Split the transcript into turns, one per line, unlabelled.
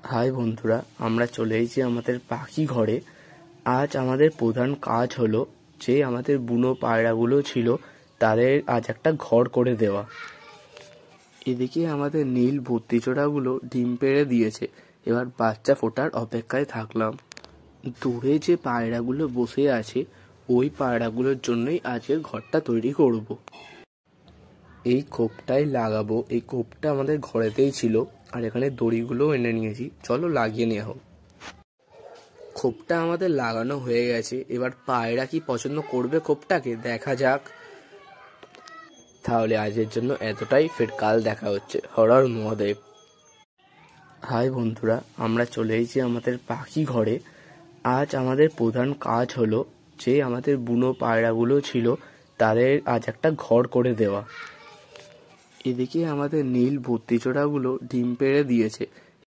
High বন্ধুরা, আমরা চলে এসেছি আমাদের পাখি ঘরে। আজ আমাদের প্রধান কাজ হলো যে আমাদের বুনো পায়রাগুলো ছিল তাদের আজ একটা ঘর করে দেওয়া। এদিকে আমাদের নীল ভর্তিচোড়াগুলো ডিম পেড়ে দিয়েছে, এবার বাচ্চা ফোটার অপেক্ষায় থাকলাম। দূরে যে পায়রাগুলো বসে আছে ওই পায়রাগুলোর জন্যই আজকের ঘরটা তৈরি করব। এই খোপটাই লাগাবো, এই খোপটা আমাদের ঘরেতেই ছিল আর এখানে দড়িগুলো এনে নিয়েছি, চলো লাগিয়ে নেওয়া হোক। খোপটা আমাদের লাগানো হয়ে গেছে, এবার পায়রা কি পছন্দ করবে খোপটাকে দেখা যাক। তাহলে আজকের জন্য এতটাই, ফের কাল দেখা হচ্ছে। হর হর মহাদেব। হাই বন্ধুরা, আমরা চলে এসেছি আমাদের পাখি ঘরে। আজ আমাদের প্রধান কাজ হলো যে আমাদের বুনো পায়রাগুলো ছিল তাদের আজ একটা ঘর করে দেওয়া। এদিকে আমাদের নীল ভর্তিচোড়াগুলো ডিম পেড়ে দিয়েছে,